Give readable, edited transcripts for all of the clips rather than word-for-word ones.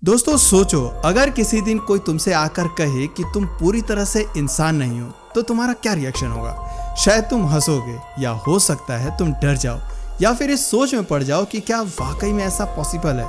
दोस्तों सोचो, अगर किसी दिन कोई तुमसे आकर कहे कि तुम पूरी तरह से इंसान नहीं हो तो तुम्हारा क्या रिएक्शन होगा। शायद तुम हंसोगे या हो सकता है तुम डर जाओ या फिर इस सोच में पड़ जाओ कि क्या वाकई में ऐसा पॉसिबल है।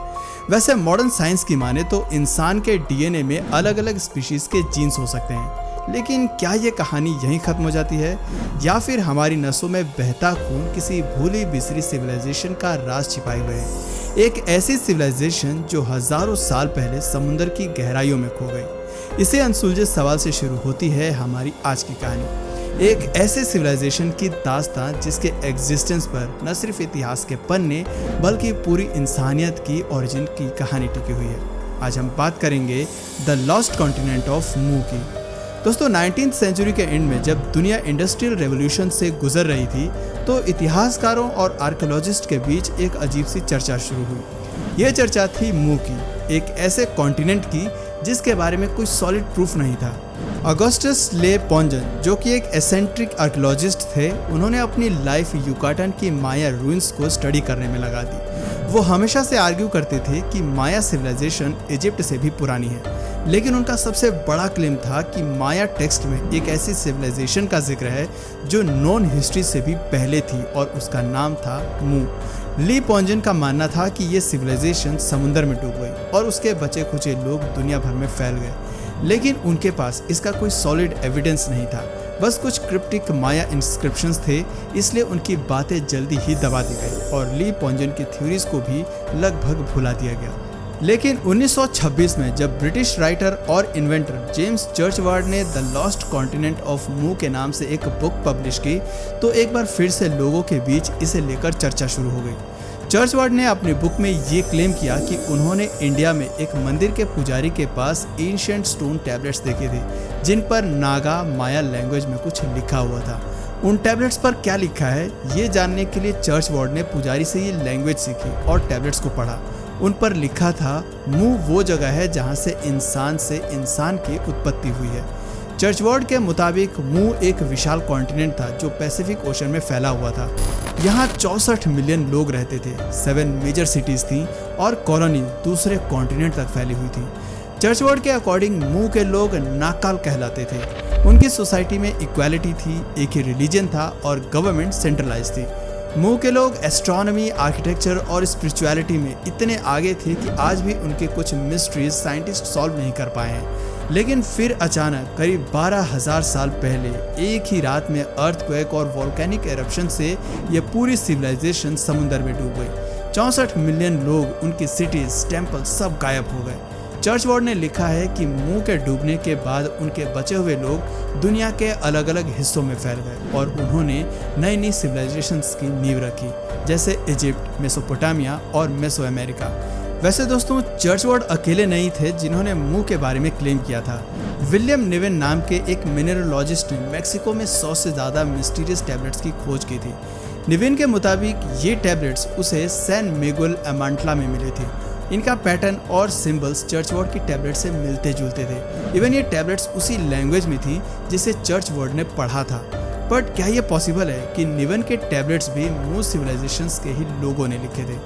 वैसे मॉडर्न साइंस की माने तो इंसान के डीएनए में अलग अलग स्पीशीज के जीन्स हो सकते हैं, लेकिन क्या ये कहानी यहीं खत्म हो जाती है या फिर हमारी नसों में बहता खून किसी भूली बिसरी सिविलाइजेशन का राज छिपाए हुए है। एक ऐसी सिविलाइजेशन जो हजारों साल पहले समुद्र की गहराइयों में खो गई। इसे अनसुलझे सवाल से शुरू होती है हमारी आज की कहानी। एक ऐसे सिविलाइजेशन की दास्तां जिसके एग्जिस्टेंस पर न सिर्फ इतिहास के पन्ने बल्कि पूरी इंसानियत की ओरिजिन की कहानी टिकी हुई है। आज हम बात करेंगे द लॉस्ट कॉन्टिनेंट ऑफ मू की। दोस्तों 19th सेंचुरी के एंड में जब दुनिया इंडस्ट्रियल रेवोल्यूशन से गुजर रही थी तो इतिहासकारों और आर्कियोलॉजिस्ट के बीच एक अजीब सी चर्चा शुरू हुई। यह चर्चा थी मू की, एक ऐसे कॉन्टिनेंट की जिसके बारे में कोई सॉलिड प्रूफ नहीं था। ऑगस्टस ले पॉन्जन जो कि एक एसेंट्रिक आर्कियोलॉजिस्ट थे, उन्होंने अपनी लाइफ युकाटन की माया रूइंस को स्टडी करने में लगा दी। वो हमेशा से आर्ग्यू करते थे कि माया सिविलाइजेशन इजिप्ट से भी पुरानी है, लेकिन उनका सबसे बड़ा क्लेम था कि माया टेक्स्ट में एक ऐसी सिविलाइजेशन का जिक्र है जो नॉन हिस्ट्री से भी पहले थी और उसका नाम था मू। ली पॉन्जन का मानना था कि ये सिविलाइजेशन समुद्र में डूब गई और उसके बचे खुचे लोग दुनिया भर में फैल गए, लेकिन उनके पास इसका कोई सॉलिड एविडेंस नहीं था, बस कुछ क्रिप्टिक माया इंस्क्रिप्शंस थे। इसलिए उनकी बातें जल्दी ही दबा दी गई और ली पॉन्जन की थ्योरीज को भी लगभग भुला दिया गया। लेकिन 1926 में जब ब्रिटिश राइटर और इन्वेंटर जेम्स चर्चवार्ड ने द लॉस्ट कॉन्टिनेंट ऑफ मू के नाम से एक बुक पब्लिश की तो एक बार फिर से लोगों के बीच इसे लेकर चर्चा शुरू हो गई। चर्चवार्ड ने अपनी बुक में ये क्लेम किया कि उन्होंने इंडिया में एक मंदिर के पुजारी के पास एंशिएंट स्टोन टैबलेट्स देखे थे जिन पर नागा माया लैंग्वेज में कुछ लिखा हुआ था। उन टैबलेट्स पर क्या लिखा है ये जानने के लिए चर्चवार्ड ने पुजारी से ये लैंग्वेज सीखी और टैबलेट्स को पढ़ा। उन पर लिखा था मू वो जगह है जहाँ से इंसान की उत्पत्ति हुई है। चर्चवार्ड के मुताबिक मू एक विशाल कॉन्टिनेंट था जो पैसिफिक ओशन में फैला हुआ था। यहाँ 64 मिलियन लोग रहते थे, 7 मेजर सिटीज थी और कॉलोनी दूसरे कॉन्टिनेंट तक फैली हुई थी। चर्चवार्ड के अकॉर्डिंग मू के लोग नाकाल कहलाते थे। उनकी सोसाइटी में इक्वालिटी थी, एक ही रिलीजन था और गवर्नमेंट सेंट्रलाइज थी। मू के लोग एस्ट्रोनॉमी, आर्किटेक्चर और स्पिरिचुअलिटी में इतने आगे थे कि आज भी उनके कुछ मिस्ट्रीज साइंटिस्ट सॉल्व नहीं कर पाए हैं। लेकिन फिर अचानक करीब 12,000 साल पहले एक ही रात में अर्थक्वेक और वोल्केनिक एरप्शन से ये पूरी सिविलाइजेशन समुद्र में डूब गई। 64 मिलियन लोग, उनकी सिटीज, टेम्पल सब गायब हो गए। चर्चवार्ड ने लिखा है कि मू के डूबने के बाद उनके बचे हुए लोग दुनिया के अलग अलग हिस्सों में फैल गए और उन्होंने नई नई सिविलाइजेशंस की नींव रखी, जैसे इजिप्ट, मेसोपोटामिया और मेसो अमेरिका। वैसे दोस्तों चर्चवार्ड अकेले नहीं थे जिन्होंने मू के बारे में क्लेम किया था। विलियम निवेन नाम के एक मिनरलॉजिस्ट ने मैक्सिको में 100 से ज़्यादा मिस्टीरियस टैबलेट्स की खोज की थी। निवेन के मुताबिक ये टैबलेट्स उसे सैन मिगुएल अमांटला में मिले थे। इनका पैटर्न और सिंबल्स चर्चवार्ड की टैबलेट से मिलते जुलते थे। इवन ये टैबलेट्स उसी लैंग्वेज में थी जिसे चर्चवार्ड ने पढ़ा था। बट क्या ये पॉसिबल है कि निवेन के टैबलेट्स भी मू सिविलाइजेशंस के ही लोगों ने लिखे थे?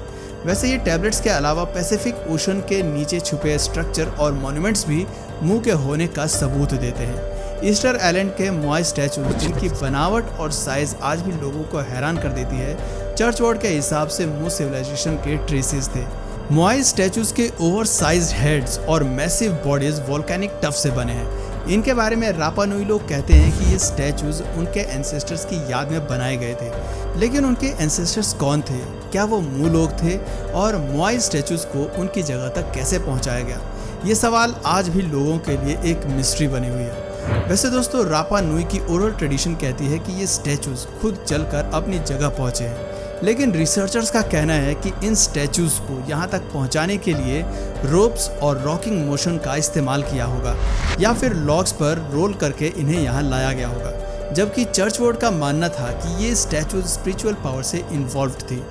वैसे ये टैबलेट्स के अलावा पैसिफिक ओशन के नीचे छुपे स्ट्रक्चर और मॉन्यूमेंट्स भी मू के होने का सबूत देते हैं। ईस्टर आइलैंड के मोआई स्टैचूज जिनकी बनावट और साइज आज भी लोगों को हैरान कर देती है, चर्चवार्ड के हिसाब से मू सिविलाइजेशन के ट्रेसेस थे। मोआई स्टैचूज के ओवरसाइज्ड हेड्स और मैसिव बॉडीज वोल्केनिक टफ से बने हैं। इनके बारे में रापा नुई लोग कहते हैं कि ये स्टैचूज उनके एंसेस्टर्स की याद में बनाए गए थे। लेकिन उनके एंसेस्टर्स कौन थे? क्या वो मू लोग थे? और मोआई स्टैचूज को उनकी जगह तक कैसे पहुंचाया गया? ये सवाल आज भी लोगों के लिए एक मिस्ट्री बनी हुई है। वैसे दोस्तों रापा नुई की ओरल ट्रेडिशन कहती है कि ये स्टैचूज खुद चलकर अपनी जगह पहुंचे हैं, लेकिन रिसर्चर्स का कहना है कि इन स्टैचूज को यहाँ तक पहुँचाने के लिए रोप्स और रॉकिंग मोशन का इस्तेमाल किया होगा या फिर लॉग्स पर रोल करके इन्हें यहाँ लाया गया होगा। जबकि चर्चवार्ड का मानना था कि ये स्टैचूज स्पिरिचुअल पावर से इन्वॉल्व्ड थी।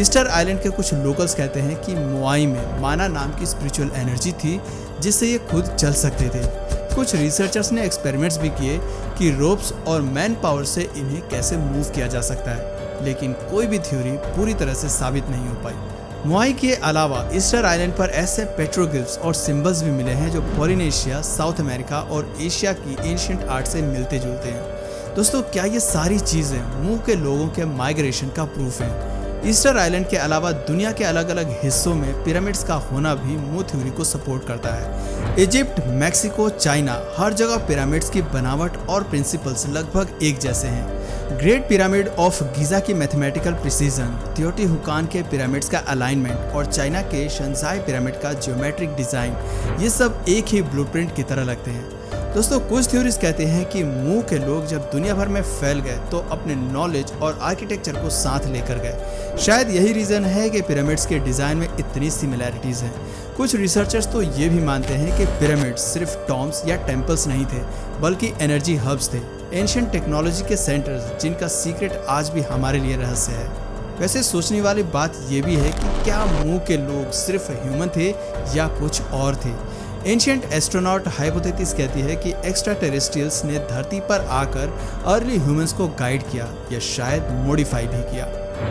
ईस्टर आइलैंड के कुछ लोकल्स कहते हैं कि मोआई में माना नाम की स्पिरिचुअल एनर्जी थी जिससे ये खुद चल सकते थे। कुछ रिसर्चर्स ने एक्सपेरिमेंट्स भी किए कि रोप्स और मैन पावर से इन्हें कैसे मूव किया जा सकता है, लेकिन कोई भी थ्योरी पूरी तरह से साबित नहीं हो पाई। मोआई के अलावा ईस्टर आइलैंड पर ऐसे पेट्रोग्लिफ्स और सिंबल्स भी मिले हैं जो पॉलिनेशिया, साउथ अमेरिका और एशिया की एंशिएंट आर्ट से मिलते जुलते हैं। दोस्तों, क्या ये सारी चीज़ें मू के लोगों के माइग्रेशन का प्रूफ हैं? ईस्टर आइलैंड के अलावा दुनिया के अलग अलग हिस्सों में पिरामिड्स का होना भी मू थ्योरी को सपोर्ट करता है। इजिप्ट, मैक्सिको, चाइना, हर जगह पिरामिड्स की बनावट और प्रिंसिपल्स लगभग एक जैसे हैं। ग्रेट पिरामिड ऑफ गीजा की मैथमेटिकल प्रिसीजन, तेओटिहुआकान के पिरामिड्स का अलाइनमेंट और चाइना के शंजाई पिरामिड का ज्योमेट्रिक डिज़ाइन, ये सब एक ही ब्लूप्रिंट की तरह लगते हैं। दोस्तों, कुछ थ्योरीज कहते हैं कि मू के लोग जब दुनिया भर में फैल गए तो अपने नॉलेज और आर्किटेक्चर को साथ लेकर गए। शायद यही रीज़न है कि पिरामिड्स के डिज़ाइन में इतनी सिमिलैरिटीज़ हैं। कुछ रिसर्चर्स तो ये भी मानते हैं कि पिरामिड्स सिर्फ टॉम्ब्स या टेम्पल्स नहीं थे, बल्कि एनर्जी हब्स थे, एंशिएंट टेक्नोलॉजी के सेंटर्स जिनका सीक्रेट आज भी हमारे लिए रहस्य है। वैसे सोचने वाली बात ये भी है कि क्या मू के लोग सिर्फ ह्यूमन थे या कुछ और थे? एंशिएंट एस्ट्रोनॉट हाइपोथेसिस कहती है कि एक्स्ट्रा टेरेस्ट्रियल्स ने धरती पर आकर अर्ली ह्यूमंस को गाइड किया या शायद मॉडिफाई भी किया।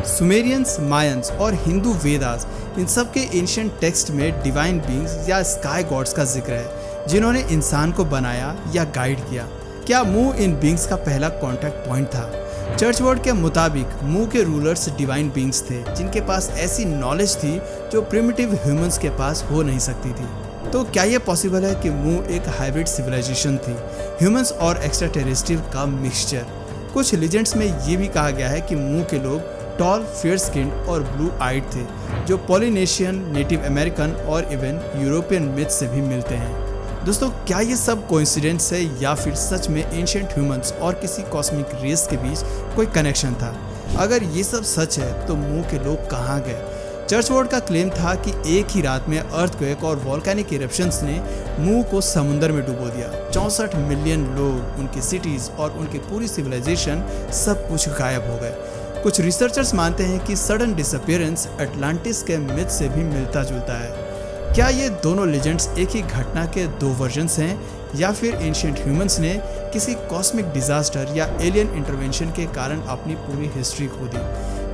सुमेरियंस, मायंस और हिंदू वेदास, इन सब के एंशिएंट टेक्स्ट में डिवाइन बीइंग्स या स्काई गॉड्स का जिक्र है जिन्होंने इंसान को बनाया या गाइड किया। क्या मू इन बीइंग्स का पहला कॉन्टैक्ट पॉइंट था? चर्च वर्ड के मुताबिक मू के रूलर्स डिवाइन बीइंग्स थे जिनके पास ऐसी नॉलेज थी जो प्रिमिटिव ह्यूमंस के पास हो नहीं सकती थी। तो क्या ये पॉसिबल है कि मू एक हाइब्रिड सिविलाइजेशन थी, ह्यूमंस और एक्स्ट्रा टेरेस्ट्रियल का मिक्सचर? कुछ लीजेंड्स में ये भी कहा गया है कि मू के लोग टॉल, फेयर स्किन्ड और ब्लू आइड थे, जो पॉलिनेशियन, नेटिव अमेरिकन और इवन यूरोपियन मिथ से भी मिलते हैं। दोस्तों, क्या ये सब कोइंसिडेंस है या फिर सच में एंशिएंट ह्यूमंस और किसी कॉस्मिक रेस के बीच कोई कनेक्शन था? अगर ये सब सच है तो मू के लोग कहाँ गए? चर्च वर्ड का क्लेम था कि एक ही रात में अर्थक्वेक और वॉल्केनिक इरप्शंस ने मू को समुद्र में डुबो दिया। 64 मिलियन लोग, उनकी सिटीज और उनकी पूरी सिविलाइजेशन, सब कुछ गायब हो गए। कुछ रिसर्चर्स मानते हैं कि सडन डिसअपीयरेंस अटलांटिस के मिथ से भी मिलता जुलता है। क्या ये दोनों लेजेंड्स एक ही घटना के दो वर्जन्स हैं या फिर एंशिएंट ह्यूमंस ने किसी कॉस्मिक डिजास्टर या एलियन इंटरवेंशन के कारण अपनी पूरी हिस्ट्री खो दी?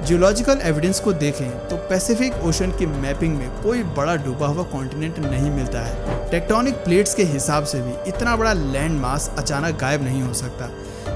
जियोलॉजिकल एविडेंस को देखें तो पैसिफिक ओशन की मैपिंग में कोई बड़ा डूबा हुआ कॉन्टिनेंट नहीं मिलता है। टेक्टोनिक प्लेट्स के हिसाब से भी इतना बड़ा लैंड मास अचानक गायब नहीं हो सकता।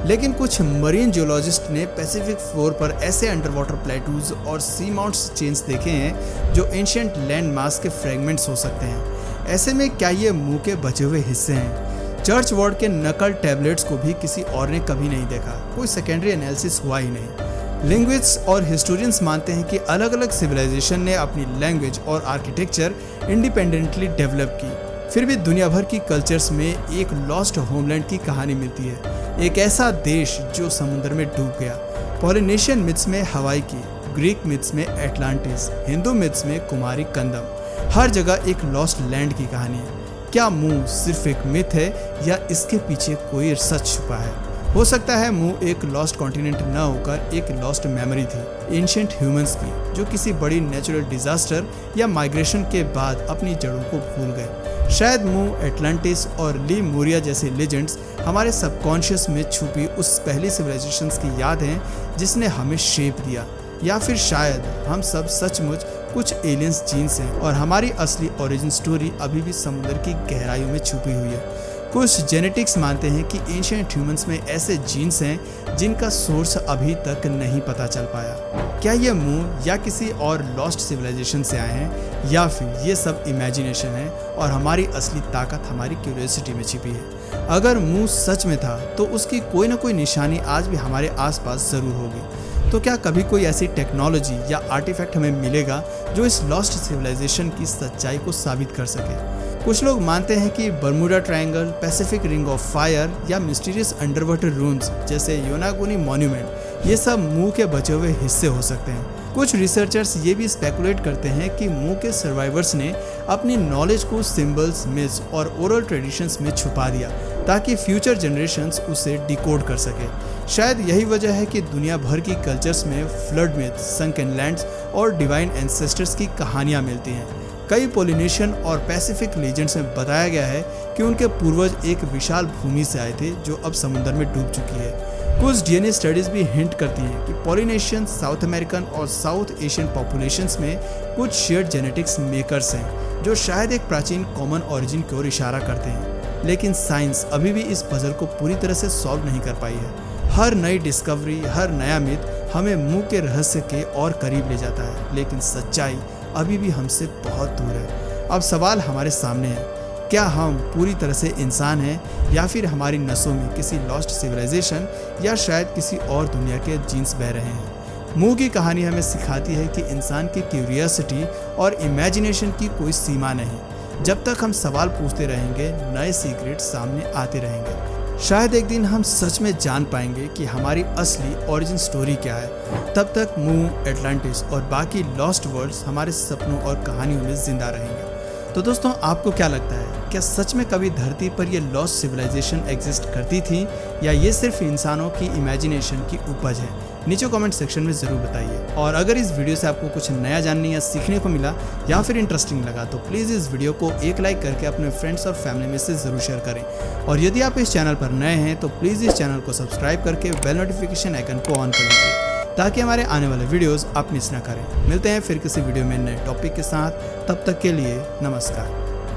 लेकिन कुछ मरीन जियोलॉजिस्ट ने पैसिफिक फ्लोर पर ऐसे अंडर वाटर प्लेटूज और सी माउंट्स चेन्स देखे हैं जो एंशिएंट लैंड मास के फ्रेगमेंट्स हो सकते हैं। ऐसे में क्या ये मू के बचे हुए हिस्से हैं? चर्च वर्ड के नकल टैबलेट्स को भी किसी और ने कभी नहीं देखा, कोई सेकेंडरी एनालिसिस हुआ ही नहीं। लिंग्विस्ट्स और हिस्टोरियंस मानते हैं कि अलग अलग सिविलाइजेशन ने अपनी लैंग्वेज और आर्किटेक्चर इंडिपेंडेंटली डेवलप की, फिर भी दुनिया भर की कल्चर्स में एक लॉस्ट होमलैंड की कहानी मिलती है, एक ऐसा देश जो समुद्र में डूब गया। पॉलिनेशियन मिथ्स में हवाई की, ग्रीक मिथ्स में एटलांटिस, हिंदू मिथ्स में कुमारी कंदम, हर जगह एक लॉस्ट लैंड की कहानी है। क्या मू सिर्फ एक मिथ है या इसके पीछे कोई सच छुपा है? हो सकता है मू एक लॉस्ट कॉन्टिनेंट न होकर एक लॉस्ट मेमोरी थी एंशिएंट ह्यूमंस की, जो किसी बड़ी नेचुरल डिजास्टर या माइग्रेशन के बाद अपनी जड़ों को भूल गए। शायद मू, एटलांटिस और लीमुरिया जैसे लेजेंड्स हमारे सबकॉन्शियस में छुपी उस पहली सिविलाइजेशंस की याद हैं जिसने हमें शेप दिया, या फिर शायद हम सब सचमुच कुछ एलियंस जीन्स हैं और हमारी असली ओरिजिन स्टोरी अभी भी समुद्र की गहराइयों में छुपी हुई है। कुछ जेनेटिक्स मानते हैं कि एंशिएंट ह्यूमंस में ऐसे जीन्स हैं जिनका सोर्स अभी तक नहीं पता चल पाया। क्या ये मू या किसी और लॉस्ट सिविलाइजेशन से आए हैं या फिर ये सब इमेजिनेशन है और हमारी असली ताकत हमारी क्यूरियोसिटी में छिपी है? अगर मू सच में था तो उसकी कोई ना कोई निशानी आज भी हमारे आसपास जरूर होगी। तो क्या कभी कोई ऐसी टेक्नोलॉजी या आर्टिफैक्ट हमें मिलेगा जो इस लॉस्ट सिविलाइजेशन की सच्चाई को साबित कर सके? कुछ लोग मानते हैं कि Bermuda triangle, Pacific ring of fire या मिस्टीरियस अंडरवाटर रूम्स जैसे योनागुनी मॉन्यूमेंट, ये सब मू के बचे हुए हिस्से हो सकते हैं। कुछ रिसर्चर्स ये भी स्पेकुलेट करते हैं कि मू के सर्वाइवर्स ने अपनी नॉलेज को सिंबल्स, मिथ्स और ओरल ट्रेडिशंस में छुपा दिया ताकि फ्यूचर जनरेशंस उसे डिकोड कर सके। शायद यही वजह है कि दुनिया भर की कल्चर्स में फ्लड मिथ, संकन लैंड्स और डिवाइन एंसेस्टर्स की कहानियाँ मिलती हैं। कई पोलिनेशियन और पैसिफिक लीजेंड्स में बताया गया है कि उनके पूर्वज एक विशाल भूमि से आए थे जो अब समुद्र में डूब चुकी है। कुछ डीएनए स्टडीज भी हिंट करती हैं कि पॉलिनेशियन, साउथ अमेरिकन और साउथ एशियन पॉपुलेशंस में कुछ शेयर्ड जेनेटिक्स मेकर्स हैं जो शायद एक प्राचीन कॉमन ओरिजिन की ओर इशारा करते हैं। लेकिन साइंस अभी भी इस पजल को पूरी तरह से सॉल्व नहीं कर पाई है। हर नई डिस्कवरी, हर नया मिथ हमें मुंह के रहस्य के और करीब ले जाता है, लेकिन सच्चाई अभी भी हमसे बहुत दूर है। अब सवाल हमारे सामने है, क्या हम पूरी तरह से इंसान हैं या फिर हमारी नसों में किसी लॉस्ट सिविलाइजेशन या शायद किसी और दुनिया के जीन्स बह रहे हैं। मुंह की कहानी हमें सिखाती है कि इंसान की क्यूरियोसिटी और इमेजिनेशन की कोई सीमा नहीं। जब तक हम सवाल पूछते रहेंगे, नए सीक्रेट सामने आते रहेंगे। शायद एक दिन हम सच में जान पाएंगे कि हमारी असली ओरिजिन स्टोरी क्या है। तब तक मून, एटलांटिस और बाकी लॉस्ट वर्ल्ड्स हमारे सपनों और कहानियों में जिंदा रहेंगे। तो दोस्तों, आपको क्या लगता है, क्या सच में कभी धरती पर ये लॉस्ट सिविलाइजेशन एग्जिस्ट करती थी या ये सिर्फ इंसानों की इमेजिनेशन की उपज है? नीचे कमेंट सेक्शन में ज़रूर बताइए। और अगर इस वीडियो से आपको कुछ नया जानने या सीखने को मिला या फिर इंटरेस्टिंग लगा तो प्लीज़ इस वीडियो को एक लाइक करके अपने फ्रेंड्स और फैमिली में से ज़रूर शेयर करें। और यदि आप इस चैनल पर नए हैं तो प्लीज़ इस चैनल को सब्सक्राइब करके बेल नोटिफिकेशन आइकन को ऑन कर लीजिए ताकि हमारे आने वाले वीडियोस आप मिस ना करें। मिलते हैं फिर किसी वीडियो में नए टॉपिक के साथ। तब तक के लिए नमस्कार।